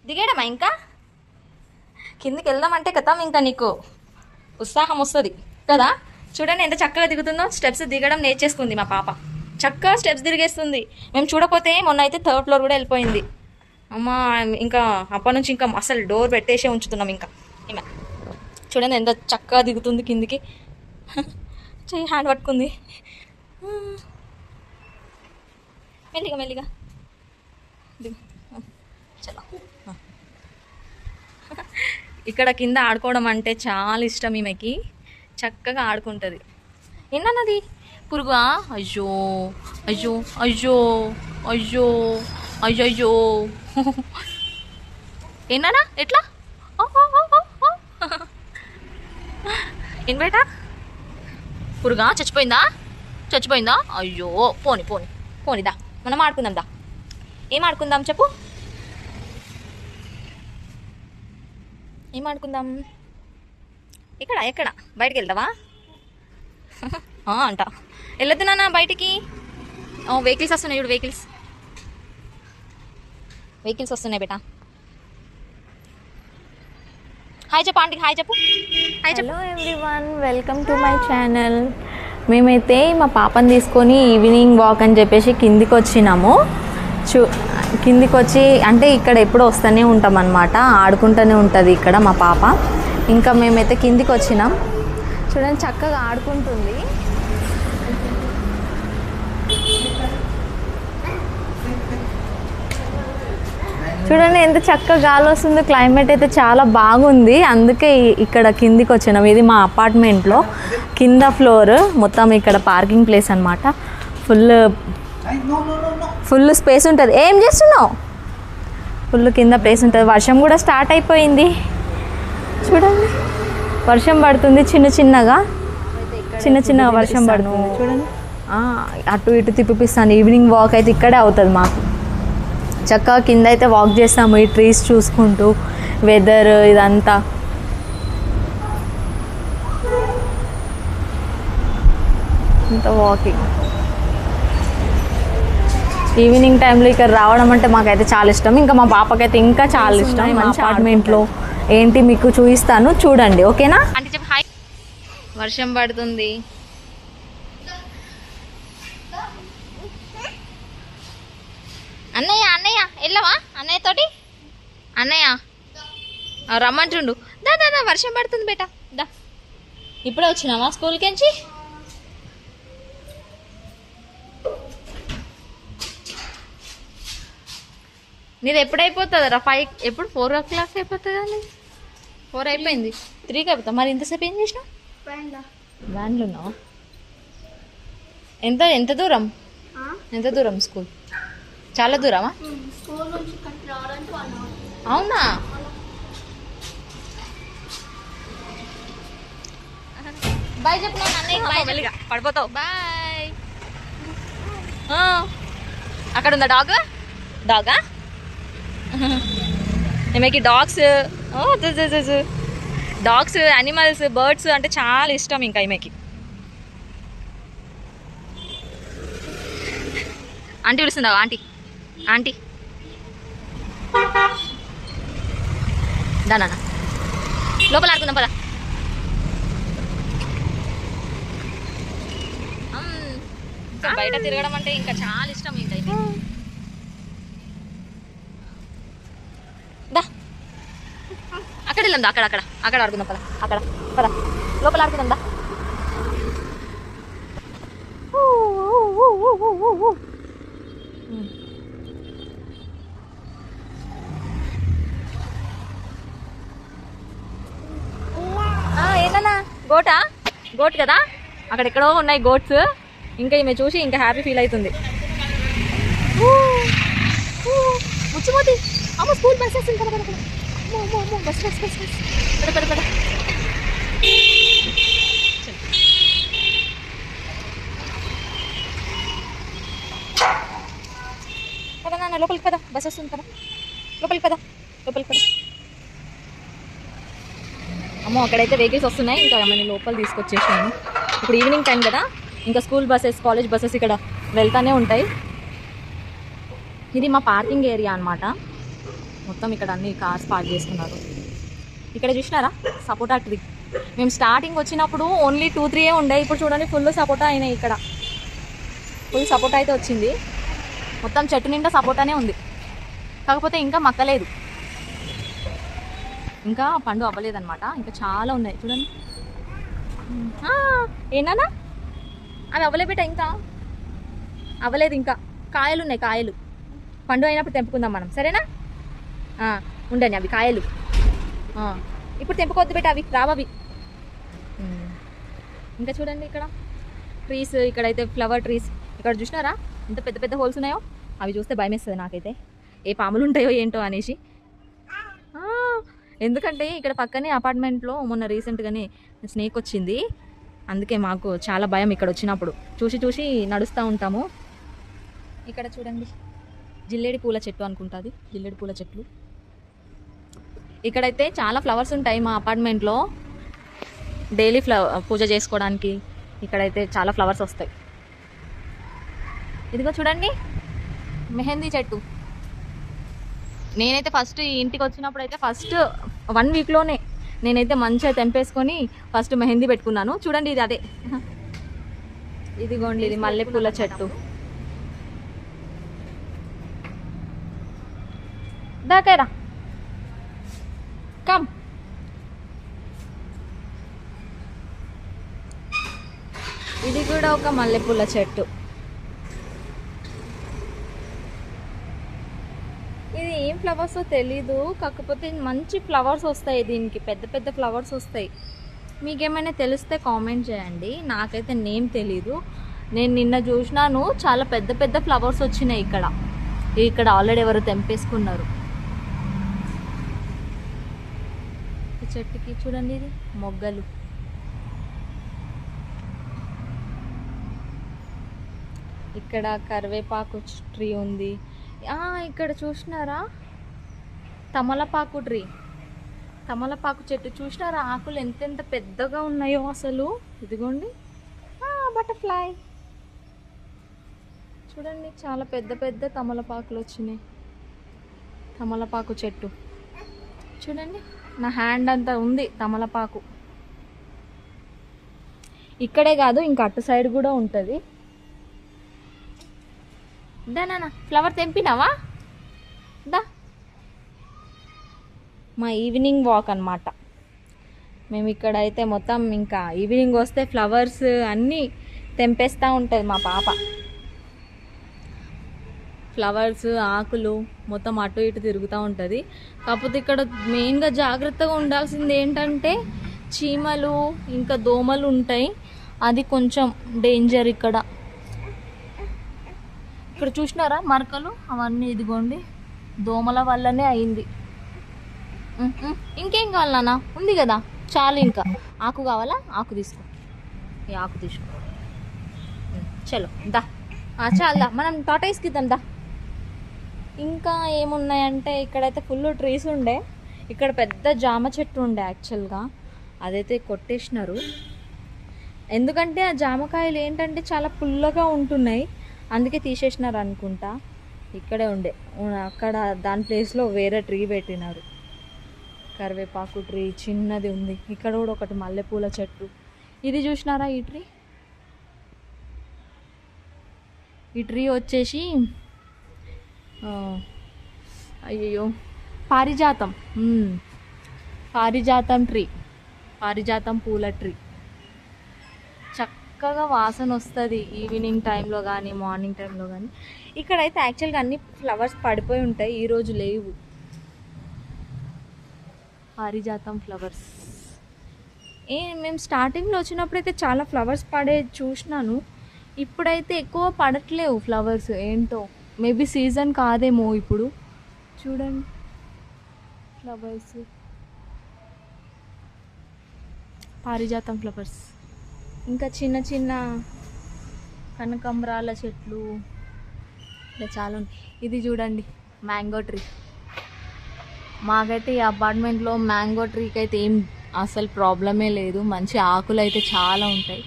దిగేయడమా ఇంకా కిందికి వెళ్దామంటే కదా ఇంకా నీకు ఉత్సాహం వస్తుంది కదా. చూడండి ఎంత చక్కగా దిగుతుందో, స్టెప్స్ దిగడం నేర్చేసుకుంది మా పాప. చక్కగా స్టెప్స్ తిరిగేస్తుంది. మేము చూడకపోతే మొన్న అయితే 3rd ఫ్లోర్ కూడా వెళ్ళిపోయింది. అమ్మ ఇంకా అప్పటి నుంచి ఇంకా అసలు డోర్ పెట్టేసే ఉంచుతున్నాం. ఇంకా ఈమె చూడండి ఎంత చక్కగా దిగుతుంది కిందికి. చెయ్యి హ్యాండ్ పట్టుకుంది. మెల్లిగా మెల్లిగా దిగు. చలో. ఇక్కడ కింద ఆడుకోవడం అంటే చాలా ఇష్టం ఈమెకి. చక్కగా ఆడుకుంటుంది. ఏంటన్నది పురుగా? అయ్యో అయ్యో అయ్యో అయ్యో అయ్యో అయ్యో ఏనా ఎట్లా ఏం బేటా పురుగా? చచ్చిపోయిందా? చచ్చిపోయిందా? అయ్యో పోని పోని పోనిదా, మనం ఆడుకుందాం దా. ఏం ఆడుకుందాం చెప్పు, ఏం ఆడుకుందాం? ఇక్కడ ఎక్కడ బయటికి వెళ్తావా అంట. వెళ్ళొద్దు నాన్న బయటికి. వెహికల్స్ వస్తున్నాయి చూడు, వెహికల్స్ వస్తున్నాయి బేటా. హాయ్ చెప్పు ఆంటీకి, హాయ్ చెప్పు. హాయ్ చెప్పు. Hello everyone, welcome to my channel. మేమైతే మా పాపని తీసుకొని ఈవినింగ్ వాక్ అని చెప్పేసి కిందికి వచ్చినాము. కిందికి వచ్చి అంటే ఇక్కడ ఎప్పుడూ వస్తూనే ఉంటాం అన్నమాట, ఆడుకుంటూనే ఉంటుంది ఇక్కడ మా పాప. ఇంకా మేమైతే కిందికి వచ్చినాం. చూడండి చక్కగా ఆడుకుంటుంది. చూడండి ఎంత చక్కగా గాలి వస్తుందో. క్లైమేట్ అయితే చాలా బాగుంది, అందుకే ఇక్కడ కిందికి వచ్చినాం. ఇది మా అపార్ట్మెంట్లో కింద ఫ్లోర్ మొత్తం. ఇక్కడ పార్కింగ్ ప్లేస్ అనమాట. ఫుల్ స్పేస్ ఉంటుంది. ఏం చేస్తున్నావు? ఫుల్ కింద ప్లేస్ ఉంటుంది. వర్షం కూడా స్టార్ట్ అయిపోయింది. చూడండి వర్షం పడుతుంది చిన్న చిన్నగా వర్షం పడుతుంది. చూడండి అటు ఇటు తిప్పిస్తాను. ఈవినింగ్ వాక్ అయితే ఇక్కడే అవుతుంది మాకు. చక్కగా కింద అయితే వాక్ చేస్తాము, ఈ ట్రీస్ చూసుకుంటూ, వెదర్ ఇదంతా. ఇంత వాకింగ్ ఈవినింగ్ టైంలో ఇక్కడ రావడం అంటే మాకైతే చాలా ఇష్టం. ఇంకా మా పాపకైతే ఇంకా చాలా ఇష్టం. మా అపార్ట్మెంట్లో ఏంటి మీకు చూపిస్తాను, చూడండి ఓకేనా. అంటే చెప్పు హాయ్. వర్షం పడుతుంది. అన్నయ్య అన్నయ్య వెళ్ళవా అన్నయ్య తోటి? అన్నయ్య రమ్మంటుండు. దా దా దా, వర్షం పడుతుంది బేటా దా. ఇప్పుడే వచ్చినావా స్కూల్కి నుంచి? నీది ఎప్పుడైపోతుందిరా? 5 ఎప్పుడు 4 o'clock అయిపోతుంది అండి. 4 అయిపోయింది, 3కి అయిపోతా. మరి ఇంతసేపు ఏం చేసినావు? వ్యాన్లో ఉన్నావు. ఎంత దూరం? ఎంత దూరం స్కూల్? చాలా దూరమా? అవునా? బాయ్ చెప్పు. అన్నయ్య పడిపోతావు. బాయ్. అక్కడ ఉందా డాగా? ఈమెకి డాగ్స్, యానిమల్స్, బర్డ్స్ అంటే చాలా ఇష్టం. ఇంకా ఈమెకి ఆంటీ పిలుస్తుందా? ఆంటీ దానా లోపల ఆడుకుందాం పదా. బయట తిరగడం అంటే ఇంకా చాలా ఇష్టం. ఇంకా దా అక్కడ వెళ్దాం దా. అక్కడ ఆడుకుందాం పద. పద లోపల ఆడుకుందాం దా. ఏంటన్నా గోట్ కదా, అక్కడ ఎక్కడో ఉన్నాయి గోట్స్. ఇంకా ఈమె చూసి ఇంకా హ్యాపీ ఫీల్ అవుతుంది. ముచ్చిపోతి అమ్మ, స్కూల్ బస్ వస్తుంది కదా. బస్ పద. నాన్న లోపలికి పద, బస్ వస్తుంది కదా. లోపలికి పద. అమ్మో అక్కడైతే వెహికల్స్ వస్తున్నాయి. ఇంకా మనం లోపల తీసుకొచ్చేసాను. ఇప్పుడు ఈవినింగ్ టైం కదా, ఇంకా స్కూల్ బస్సెస్, కాలేజ్ బస్సెస్ ఇక్కడ వెళ్తానే ఉంటాయి. ఇది మా పార్కింగ్ ఏరియా అనమాట. మొత్తం ఇక్కడ అన్ని కార్స్ పార్క్ చేసుకున్నారు. ఇక్కడ చూసినారా సపోటా ట్రీ. మేము స్టార్టింగ్ వచ్చినప్పుడు ఓన్లీ 2-3 ఉండే, ఇప్పుడు చూడండి ఫుల్ సపోటా అయినాయి. ఇక్కడ ఫుల్ సపోటా అయితే వచ్చింది. మొత్తం చెట్టు నిండా సపోటానే ఉంది, కాకపోతే ఇంకా మక్కలేదు, ఇంకా పండు అవ్వలేదన్నమాట. ఇంకా చాలా ఉన్నాయి చూడండి. ఏనా అవి అవ్వలేబెట్ట, ఇంకా అవ్వలేదు, ఇంకా కాయలు ఉన్నాయి. కాయలు పండు అయినప్పుడు తెంపుకుందాం మనం, సరేనా? ఉండండి అవి కాయలు, ఇప్పుడు తెంపుకొద్దు బెట్ట, అవి రావవి. ఇంకా చూడండి ఇక్కడ ట్రీస్, ఇక్కడైతే ఫ్లవర్ ట్రీస్. ఇక్కడ చూసినారా ఎంత పెద్ద పెద్ద హోల్స్ ఉన్నాయో? అవి చూస్తే భయం వేస్తుంది నాకైతే, ఏ పాములు ఉంటాయో ఏంటో అనేసి. ఎందుకంటే ఇక్కడ పక్కనే అపార్ట్మెంట్లో మొన్న రీసెంట్గానే స్నేక్ వచ్చింది, అందుకే మాకు చాలా భయం ఇక్కడ వచ్చినప్పుడు. చూసి చూసి నడుస్తూ ఉంటాము. ఇక్కడ చూడండి జిల్లేడి పూల చెట్టు అనుకుంటుంది, జిల్లేడి పూల చెట్లు. ఇక్కడైతే చాలా ఫ్లవర్స్ ఉంటాయి మా అపార్ట్మెంట్లో, డైలీ పూజ చేసుకోవడానికి ఇక్కడైతే చాలా ఫ్లవర్స్ వస్తాయి. ఇదిగో చూడండి మెహందీ చెట్టు. నేనైతే ఫస్ట్ ఇంటికి వచ్చినప్పుడు అయితే ఫస్ట్ 1 వీక్లోనే నేనైతే మంచిగా తెంపేసుకొని ఫస్ట్ మెహందీ పెట్టుకున్నాను. చూడండి ఇది అదే, ఇదిగోండి ఇది మల్లెపూల చెట్టు. దాకేరా కమ్. ఇది కూడా ఒక మల్లెపూల చెట్టు. ఇది ఏం ఫ్లవర్స్ తెలీదు, కాకపోతే మంచి ఫ్లవర్స్ వస్తాయి దీనికి, పెద్ద పెద్ద ఫ్లవర్స్ వస్తాయి. మీకేమైనా తెలిస్తే కామెంట్ చేయండి, నాకైతే నేమ్ తెలీదు. నేను నిన్న చూసినాను చాలా పెద్ద పెద్ద ఫ్లవర్స్ వచ్చినాయి ఇక్కడ. ఇక్కడ ఆల్రెడీ ఎవరు తెంపేసుకున్నారు. ఈ చెట్టుకి చూడండి ఇది మొగ్గలు. ఇక్కడ కరివేపాకు ట్రీ ఉంది. ఇక్కడ చూసినారా తమలపాకు ట్రీ, తమలపాకు చెట్టు చూసినారా? ఆకులు ఎంతెంత పెద్దగా ఉన్నాయో అసలు. ఇదిగోండి బటర్ఫ్లై చూడండి, చాలా పెద్ద పెద్ద తమలపాకులు వచ్చినాయి. తమలపాకు చెట్టు చూడండి, నా హ్యాండ్ అంతా ఉంది తమలపాకు. ఇక్కడే కాదు ఇంకా అటు సైడ్ కూడా ఉంటుంది. దా నాన్న ఫ్లవర్ తెంపినావా? దా. మా ఈవినింగ్ వాక్ అన్నమాట. మేము ఇక్కడైతే మొత్తం ఇంకా ఈవినింగ్ వస్తే ఫ్లవర్స్ అన్నీ తెంపేస్తూ ఉంటుంది మా పాప. ఫ్లవర్స్ ఆకులు మొత్తం అటు ఇటు తిరుగుతూ ఉంటుంది. కాకపోతే ఇక్కడ మెయిన్గా జాగ్రత్తగా ఉండాల్సింది ఏంటంటే చీమలు ఇంకా దోమలు ఉంటాయి, అది కొంచెం డేంజర్. ఇక్కడ చూసినారా మరకలు అవన్నీ, ఇదిగోండి దోమల వల్లనే అయింది. ఇంకేం కావాలి నాన్న? ఉంది కదా చాలు. ఇంకా ఆకు కావాలా? ఆకు తీసుకో, ఈ ఆకు తీసుకో. చలో దా, చాలుదా మనం టాటాయిస్కి ఇద్దాం దా. ఇంకా ఏమున్నాయంటే ఇక్కడైతే ఫుల్ ట్రీస్ ఉండే. ఇక్కడ పెద్ద జామ చెట్టు ఉండే యాక్చువల్గా, అదైతే కొట్టేసినారు. ఎందుకంటే ఆ జామకాయలు ఏంటంటే చాలా పుల్లగా ఉంటున్నాయి, అందుకే తీసేసినారు అనుకుంటా. ఇక్కడే ఉండే, అక్కడ దాని ప్లేస్లో వేరే ట్రీ పెట్టినారు. కరివేపాకు ట్రీ చిన్నది ఉంది. ఇక్కడ కూడా ఒకటి మల్లెపూల చెట్టు. ఇది చూసినారా ఈ ట్రీ? ఈ ట్రీ వచ్చేసి అయ్యో పారిజాతం, పారిజాతం ట్రీ, పారిజాతం పూల ట్రీ. చక్కగా వాసన వస్తుంది ఈవినింగ్ టైంలో కానీ మార్నింగ్ టైంలో కానీ. ఇక్కడైతే యాక్చువల్గా అన్ని ఫ్లవర్స్ పడిపోయి ఉంటాయి, ఈరోజు లేవు. పారిజాతం ఫ్లవర్స్ మేము స్టార్టింగ్లో వచ్చినప్పుడైతే చాలా ఫ్లవర్స్ పడే చూసినాను. ఇప్పుడైతే ఎక్కువ పడట్లేవు ఫ్లవర్స్, ఏంటో మేబీ సీజన్ కాదేమో ఇప్పుడు. చూడండి ఫ్లవర్స్, పారిజాతం ఫ్లవర్స్. ఇంకా చిన్న చిన్న కనకాంబరాల చెట్లు ఇలా చాలా ఉన్నాయి. ఇది చూడండి మ్యాంగో ట్రీ. మాకైతే ఈ అపార్ట్మెంట్లో మ్యాంగో ట్రీకి అయితే ఏం అసలు ప్రాబ్లమే లేదు, మంచి ఆకులు అయితే చాలా ఉంటాయి.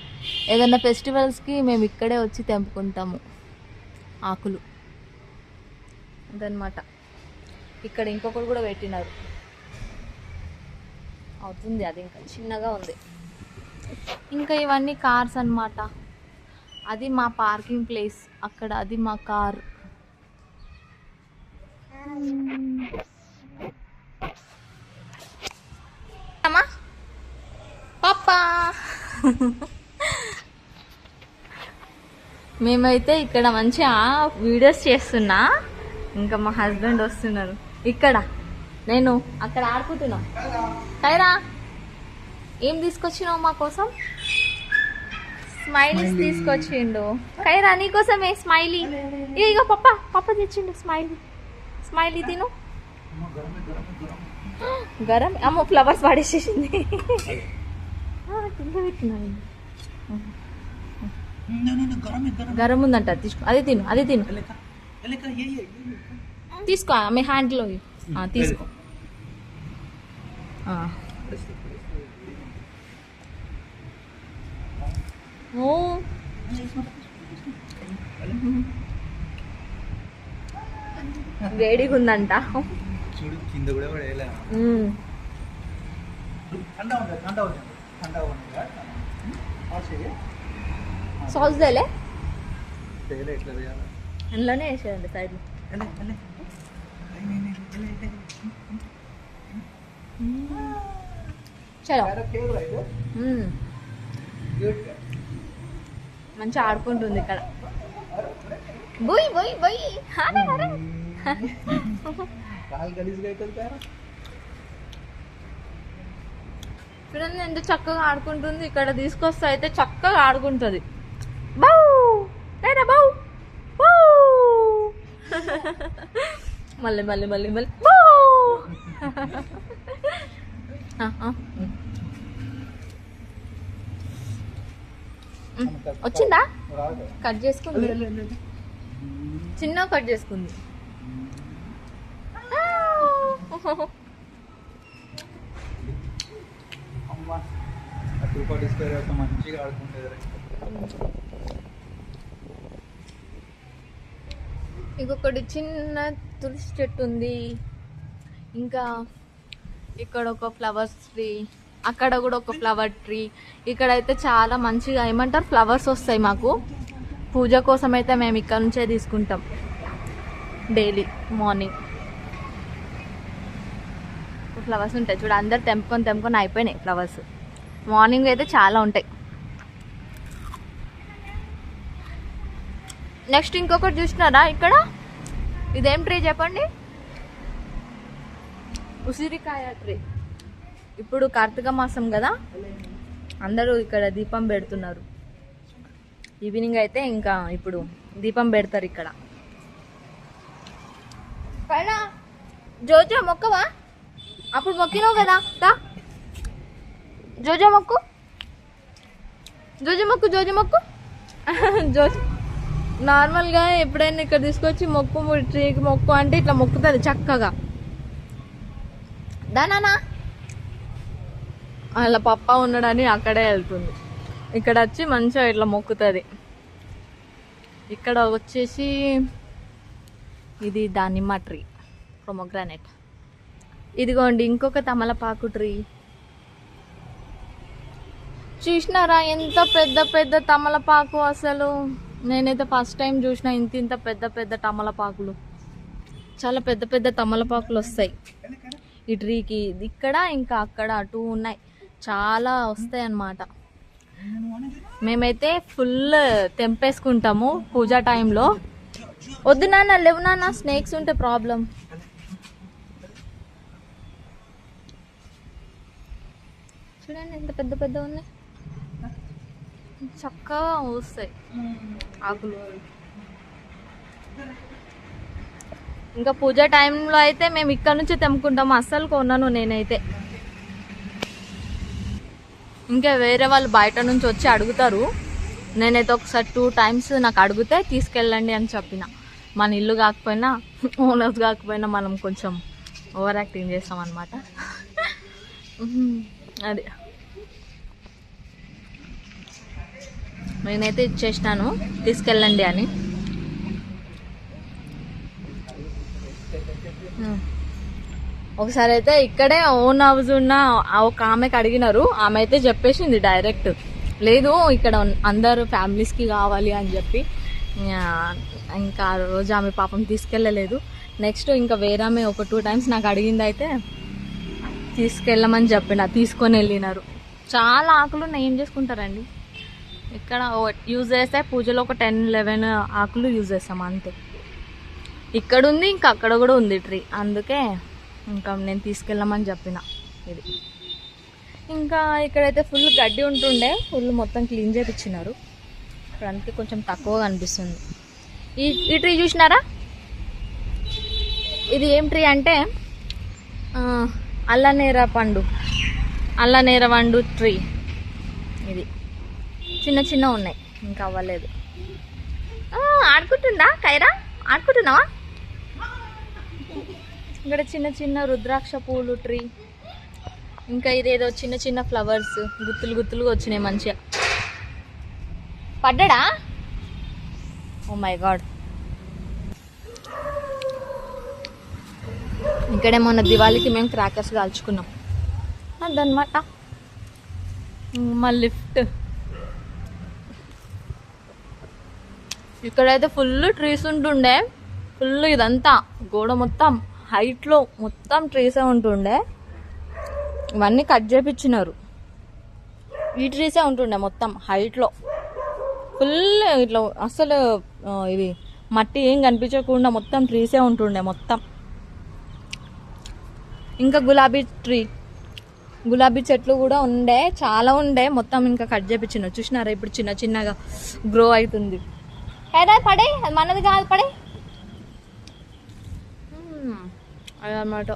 ఏదైనా ఫెస్టివల్స్కి మేము ఇక్కడే వచ్చి తెంపుకుంటాము ఆకులు అదనమాట. ఇక్కడ ఇంకొకటి కూడా పెట్టినారు. అవుతుంది అది, ఇంకా చిన్నగా ఉంది. ఇంకా ఇవన్నీ కార్స్ అన్నమాట. అది మా పార్కింగ్ ప్లేస్, అక్కడ అది మా కార్. అమ్మా పాపా మేమైతే ఇక్కడ మంచిగా వీడియోస్ చేస్తున్నా. ఇంకా మా హస్బెండ్ వస్తున్నారు. ఇక్కడ నేను అక్కడ ఆడుకుంటున్నా. కైరా ఏం తీసుకొచ్చినావు మా కోసం? స్మైలీస్ తీసుకొచ్చిండు. కైరా నీకోసమే స్మైలీ. ఇగో పప్ప తెచ్చిండు స్మైలీ. స్మైలీ తిను. గరం అమ్మో ఫ్లవర్స్ పడేసేసింది. గరం ఉందంట, తీసుకో. అది తిను, అది తిను. తీసుకో మీ హ్యాండ్లో తీసుకో. ఓ వేడిగా ఉందంట. సాల్స్ దేలే అందులోనే వేసేదండి సైడ్లో. చలో మంచిగా ఆడుకుంటుంది ఇక్కడ. బోయ్ బోయ్ బోయ్. చూడండి ఎంత చక్కగా ఆడుకుంటుంది. ఇక్కడ తీసుకొస్తే అయితే చక్కగా ఆడుకుంటుంది. బౌ లేదా బౌ బౌ. మళ్ళీ మళ్ళీ మళ్ళీ మళ్ళీ బౌ. వచ్చిందా? కట్ చేసుకుంది, చిన్న కట్ చేసుకుంది. ఇంకొకటి చిన్న తులసి చెట్టు ఉంది. ఇంకా ఇక్కడ ఒక ఫ్లవర్స్ ట్రీ, అక్కడ కూడా ఒక ఫ్లవర్ ట్రీ. ఇక్కడైతే చాలా మంచిగా ఏమంటారు ఫ్లవర్స్ వస్తాయి మాకు. పూజ కోసం అయితే మేము ఇక్కడ నుంచే తీసుకుంటాం డైలీ మార్నింగ్. ఫ్లవర్స్ ఉంటాయి చూడ, అందరు తెంపుకొని అయిపోయినాయి ఫ్లవర్స్. మార్నింగ్ అయితే చాలా ఉంటాయి. నెక్స్ట్ ఇంకొకటి చూసినారా ఇక్కడ? ఇదేం ట్రీ చెప్పండి? ఉసిరికాయ ట్రీ. ఇప్పుడు కార్తీక మాసం కదా, అందరూ ఇక్కడ దీపం పెడుతున్నారు. ఈవినింగ్ అయితే ఇంకా ఇప్పుడు దీపం పెడతారు ఇక్కడ. పైన జోజో మొక్కవా? అప్పుడు మొక్కినావు కదా, జోజో మొక్కు, జోజో మొక్కు, జోజో మొక్కు. జోజో నార్మల్గా ఎప్పుడైనా ఇక్కడ తీసుకొచ్చి మొక్కు, ట్రీకి మొక్కు అంటే ఇట్లా మొక్కుతుంది చక్కగా. దానా అలా పప్ప ఉన్నాడని అక్కడే వెళ్తుంది. ఇక్కడ వచ్చి మంచిగా ఇట్లా మొక్కుతుంది. ఇక్కడ వచ్చేసి ఇది దానిమ్మ ట్రీ, ప్రొమోగ్రానేట్. ఇదిగోండి ఇంకొక తమలపాకు ట్రీ. చూసినారా ఎంత పెద్ద పెద్ద తమలపాకు? అసలు నేనైతే ఫస్ట్ టైం చూసిన ఇంత పెద్ద పెద్ద తమలపాకులు. చాలా పెద్ద పెద్ద తమలపాకులు వస్తాయి ఈ ట్రీకి. ఇక్కడ ఇంకా అక్కడ 2 ఉన్నాయి, చాలా వస్తాయి అన్నమాట. మేమైతే ఫుల్ తెంపేసుకుంటాము పూజా టైంలో. వద్దు నాన్న, లేవు నాన్న, స్నేక్స్ ఉంటే ప్రాబ్లం. చూడండి ఎంత పెద్ద పెద్ద ఉన్నాయి, చక్కగా వస్తాయి ఆకులు. ఇంకా పూజ టైంలో అయితే మేము ఇక్కడ నుంచి తెంపుకుంటాము. అస్సలు కొన్నాను నేనైతే. ఇంకా వేరే వాళ్ళు బయట నుంచి వచ్చి అడుగుతారు. నేనైతే ఒకసారి 2 times నాకు అడిగితే తీసుకెళ్ళండి అని చెప్పిన. మన ఇల్లు కాకపోయినా, ఓనర్స్ కాకపోయినా మనం కొంచెం ఓవర్ యాక్టింగ్ చేస్తాం అన్నమాట. అది నేనైతే ఇచ్చేసినాను తీసుకెళ్ళండి అని. ఒకసారి అయితే ఇక్కడే ఓన్ హౌస్ ఉన్న ఒక ఆమెకి అడిగినారు, ఆమె అయితే చెప్పేసింది డైరెక్ట్, లేదు ఇక్కడ అందరు ఫ్యామిలీస్కి కావాలి అని చెప్పి. ఇంకా ఆ రోజు ఆమె పాపం తీసుకెళ్ళలేదు. నెక్స్ట్ ఇంకా వేరే ఆమె ఒక 2 times నాకు అడిగింది, అయితే తీసుకెళ్ళమని చెప్పిన, తీసుకొని వెళ్ళినారు. చాలా ఆకులు ఏం చేసుకుంటారండి ఇక్కడ యూజ్ చేస్తే పూజలో ఒక 10-11 ఆకులు యూజ్ చేస్తాం అంతే. ఇక్కడ ఉంది, ఇంకా అక్కడ కూడా ఉంది ట్రీ, అందుకే ఇంకా నేను తీసుకెళ్ళమని చెప్పిన. ఇది ఇంకా ఇక్కడైతే ఫుల్ గడ్డి ఉంటుండే, ఫుల్ మొత్తం క్లీన్ చేయించినారు. ఇప్పుడు అందుకే కొంచెం తక్కువగా అనిపిస్తుంది. ఈ ట్రీ చూసినారా? ఇది ఏం ట్రీ అంటే అల్లనేర పండు ట్రీ. ఇది చిన్న చిన్న ఉన్నాయి, ఇంకా అవ్వలేదు. ఆడుకుంటుందా కైరా? ఆడుకుంటున్నావా? ఇక్కడ చిన్న చిన్న రుద్రాక్ష పూలు ట్రీ, ఇంకా ఇదేదో చిన్న చిన్న ఫ్లవర్స్ గుత్తులుగా వచ్చినాయి మంచిగా. పడ్డా? Oh my god. ఇక్కడే మొన్న దివాళీకి మేము క్రాకర్స్ కాల్చుకున్నాం అదనమాట. మా లిఫ్ట్ ఇక్కడైతే ఫుల్ ట్రీస్ ఉంటుండే, ఫుల్ ఇదంతా గోడ మొత్తం హైట్లో మొత్తం ట్రీసే ఉంటుండే. ఇవన్నీ కట్ చేపించినారు. ఈ ట్రీసే ఉంటుండే మొత్తం హైట్లో, ఫుల్ ఇట్లా అసలు ఇది మట్టి ఏం కనిపించకుండా మొత్తం ట్రీసే ఉంటుండే మొత్తం. ఇంకా గులాబీ చెట్లు కూడా ఉండే, చాలా ఉండే, మొత్తం ఇంకా కట్ చేపించినారు. చూసినారా ఇప్పుడు చిన్న చిన్నగా గ్రో అవుతుంది. పడే అది మనది కాదు, పడే అదన్నమాట.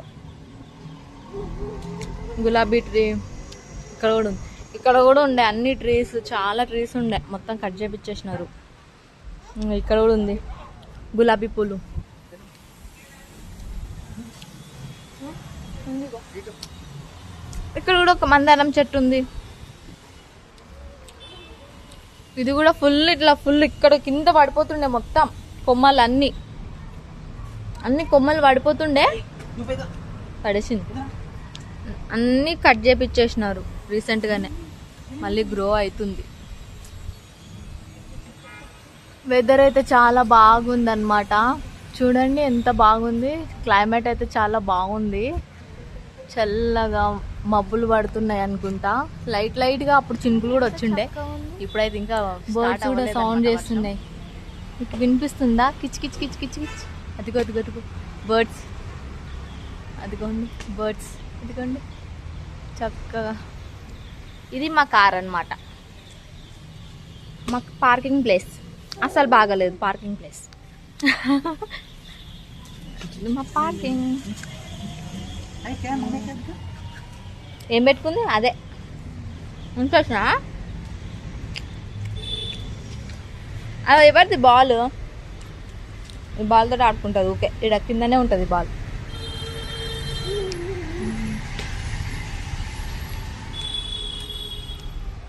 గులాబీ ట్రీ ఇక్కడ కూడా ఉండే, అన్ని ట్రీస్, చాలా ట్రీస్ ఉండే, మొత్తం కట్ చేపించేసినారు. ఇక్కడ కూడా ఉంది గులాబీ పూలు. ఇక్కడ కూడా ఒక మందారం చెట్టు ఉంది. ఇది కూడా ఫుల్ ఇట్లా ఫుల్ ఇక్కడ కింద పడిపోతుండే మొత్తం కొమ్మలు, అన్ని కొమ్మలు పడిపోతుండే, పడేసింది. అన్నీ కట్ చేపించేసినారు రీసెంట్గానే, మళ్ళీ గ్రో అవుతుంది. వెదర్ అయితే చాలా బాగుందన్నమాట. చూడండి ఎంత బాగుంది, క్లైమేట్ అయితే చాలా బాగుంది. చల్లగా మబ్బులు పడుతున్నాయి అనుకుంటా, లైట్గా. అప్పుడు చినుకులు కూడా వచ్చిండే, ఇప్పుడైతే ఇంకా బర్డ్స్ కూడా సౌండ్ చేస్తున్నాయి. మీకు వినిపిస్తుందా? కిచ్ కిచ్ కిచ్ కిచ్ కిచ్. అదిగో బర్డ్స్, అదిగోండి బర్డ్స్, అదిగోండి చక్కగా. ఇది మా కార్ అన్నమాట, మాకు పార్కింగ్ ప్లేస్ అసలు బాగలేదు. పార్కింగ్ ప్లేస్ మా పార్కింగ్. ఏం పెట్టుకుంది? అదే ఉంచొచ్చునా? అది ఎవరిది బాల్? ఈ బాల్ తోటి ఆడుకుంటుంది ఓకే, ఇక్కడ కిందనే ఉంటుంది బాల్.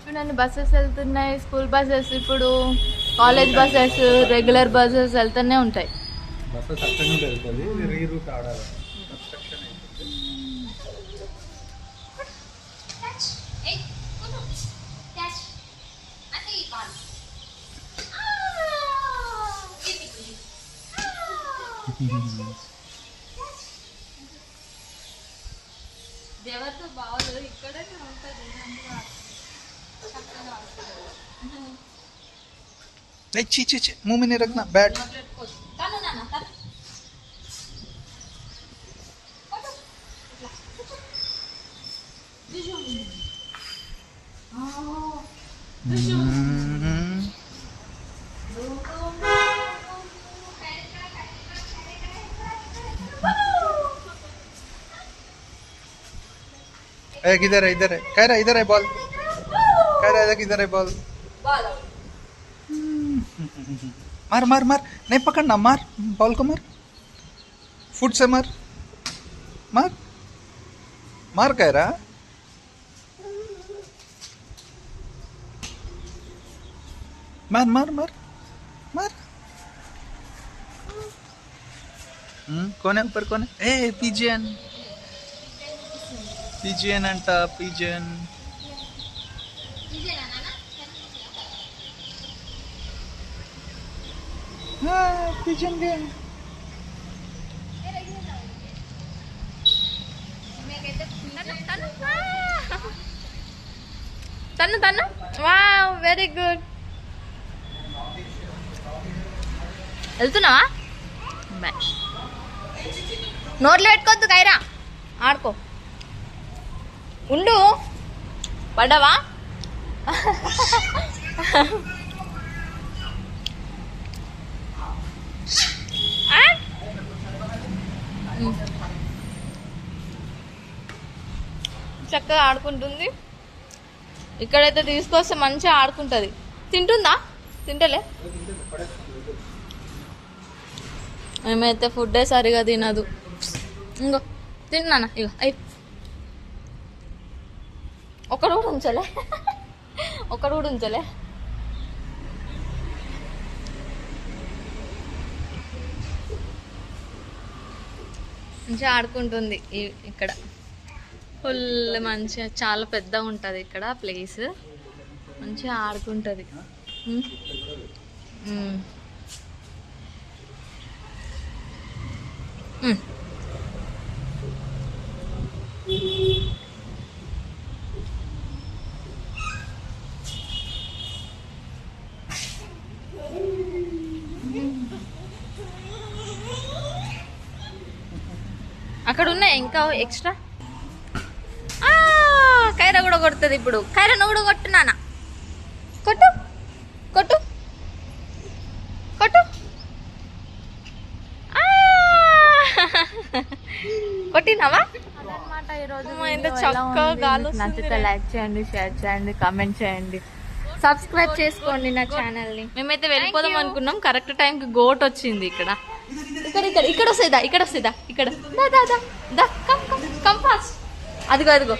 చూడండి బస్సెస్ వెళ్తున్నాయి, స్కూల్ బస్సెస్, ఇప్పుడు కాలేజ్ బస్సెస్, రెగ్యులర్ బస్సెస్ వెళ్తూనే ఉంటాయి. దేవత బావులు ఇక్కడే ఉంటుంది. मुंह में नहीं रखना, बैठ. किधर है? इधर है. कह रहा इधर है बॉल. कह रहा किधर है बॉल. मार मार मार, नहीं पकड़ना, मार बॉल को, मार फुट से मार, मार मार. कह रहा मार मार मार मार. कौन है ऊपर? कौन है? ए पिजन. పిజియన్ అంట, పిజియన్. Pigeon game. తను తను వావ్ వెరీ గుడ్. వెళ్తున్నావా? బాయ్. నోట్లో పెట్టుకోవద్దు కైరా, ఆడుకో. ఉండు. పడ్డావా? చక్కగా ఆడుకుంటుంది. ఇక్కడైతే తీసుకొస్తే మంచిగా ఆడుకుంటుంది. తింటుందా? తింటలే. మేమైతే ఫుడ్డే సరిగా తినదు. ఇంకో తిన్నానా? ఇగో అయి ఒక్కడు కూడా ఉంచలే. ఒక్కడు కూడా ఉంచలే. మంచిగా ఆడుకుంటుంది. ఇక్కడ ఫుల్ మంచిగా చాలా పెద్దగా ఉంటుంది ఇక్కడ ప్లేస్. మంచిగా ఆడుకుంటుంది. అక్కడ ఉన్నాయి ఇంకా ఎక్స్ట్రా. కైరా కూడా కొడుతుంది ఇప్పుడు. కైరా నువ్వు కూడా కొట్టు నాన్న. కొట్టు కొట్టు కొట్టు. కొట్టినావా? అదనమాట ఈరోజు. ఎంత చక్కగా గాలి వస్తుంది. నచ్చితే లైక్ చేయండి, షేర్ చేయండి, కామెంట్ చేయండి, సబ్స్క్రైబ్ చేసుకోండి నా ఛానల్ని. మేమైతే వెళ్ళిపోదాం అనుకున్నాం. కరెక్ట్ టైంకి గోట్ వచ్చింది ఇక్కడ. ఇక్కడ ఇక్కడ ఇక్కడ వస్తుందా? ఇక్కడ వస్తుందా? ఇక్కడ దా దా దా దా. Come come come fast. అదిగో అదిగో.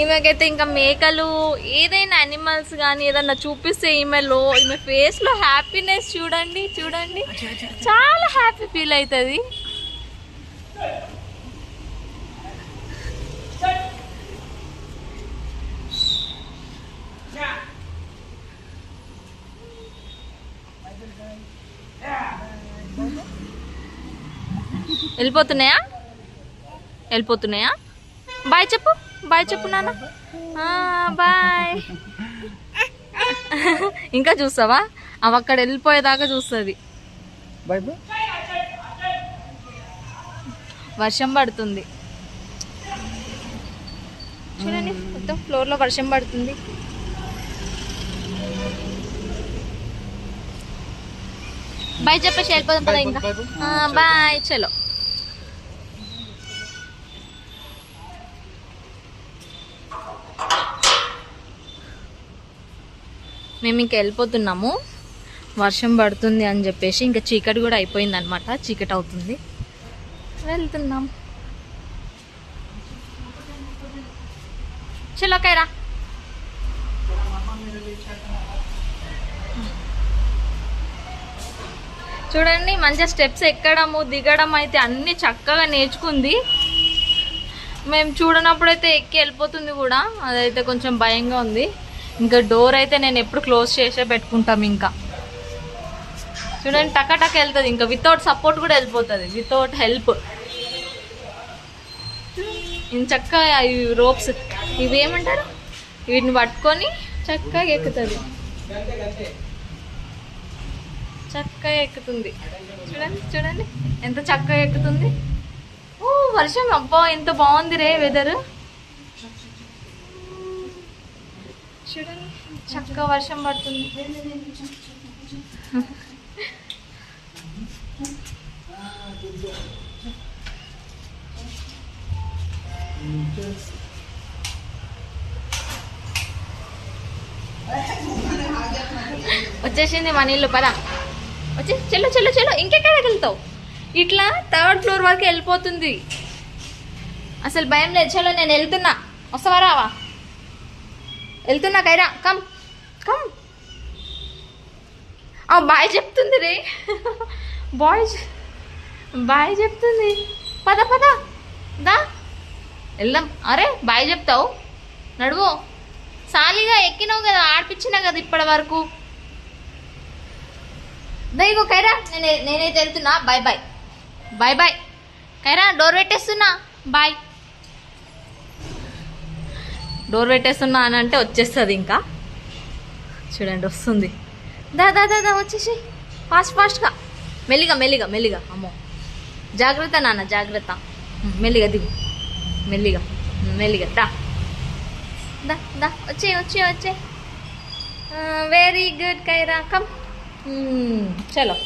ఈమెకైతే ఇంకా మేకలు ఏదైనా యానిమల్స్ కానీ ఏదన్నా చూపిస్తే ఈమె ఫేస్లో హ్యాపీనెస్ చూడండి చూడండి. చాలా హ్యాపీ ఫీల్ అవుతుంది. వెళ్ళిపోతున్నాయా? వెళ్ళిపోతున్నాయా? బాయ్ చెప్పు. బాయ్ చెప్పు నాన్న. బాయ్. ఇంకా చూస్తావా? అవి అక్కడ వెళ్ళిపోయేదాకా చూస్తుంది. వర్షం పడుతుంది చూడండి. మొత్తం ఫ్లోర్లో వర్షం పడుతుంది. బాయ్ చెప్పేసి వెళ్ళిపోదాం కదా ఇంకా. బాయ్ చలో. మేము ఇంక వెళ్ళిపోతున్నాము. వర్షం పడుతుంది అని చెప్పేసి ఇంకా చీకటి కూడా అయిపోయింది అనమాట. చీకటి అవుతుంది. వెళ్తున్నాం. చలో కైరా. చూడండి మంచిగా స్టెప్స్ ఎక్కడము దిగడం అయితే అన్నీ చక్కగా నేర్చుకుంది. మేము చూడనప్పుడైతే ఎక్కి వెళ్ళిపోతుంది కూడా. అదైతే కొంచెం భయంగా ఉంది. ఇంకా డోర్ అయితే నేను ఎప్పుడు క్లోజ్ చేసే పెట్టుకుంటాం. ఇంకా చూడండి టక వెళ్తుంది. ఇంకా వితౌట్ సపోర్ట్ కూడా వెళ్ళిపోతుంది, వితౌట్ హెల్ప్. చక్కగా ఇవి రోప్స్ ఇవేమంటారు, వీటిని పట్టుకొని చక్కగా ఎక్కుతుంది. చక్కగా ఎక్కుతుంది. చూడండి చూడండి ఎంత చక్కగా ఎక్కుతుంది. ఓ వర్షం. అబ్బా ఎంత బాగుంది రే వెదర్. చూడండి చక్కగా వర్షం పడుతుంది. వచ్చేసింది మన ఇల్లు. పదా వచ్చి చెల్లు చెల్లు చెల్లు. ఇంకెక్కడికి వెళ్తావు? ఇట్లా 3rd ఫ్లోర్ వరకు వెళ్ళిపోతుంది. అసలు భయం లేదు. చలో నేను వెళ్తున్నా. వస్తావా రావా? వెళ్తున్నా కైరా. Come come. బాయ్ చెప్తుంది రే. బాయ్ చెప్తుంది. పద పద. దా వెళ్దాం. అరే బాయ్ చెప్తావు, నడువు. సాలిగా ఎక్కినావు కదా, ఆడిపించినా కదా ఇప్పటి వరకు. ఇగో కైరా, నేనైతే వెళ్తున్నా. Bye bye bye bye. Kaira door పెట్టేస్తున్నా, బాయ్. డోర్ పెట్టేస్తున్నా అని అంటే వచ్చేస్తుంది. ఇంకా చూడండి వస్తుంది. దా దా దా దా వచ్చేసి ఫాస్ట్గా, మెల్లిగా మెల్లిగా మెల్లిగా. అమ్మో జాగ్రత్త నాన్న, జాగ్రత్త. మెల్లిగా దిగు, మెల్లిగా మెల్లిగా. దా దా దా వచ్చే వచ్చే వచ్చే. Very good Kiara, come. చలో.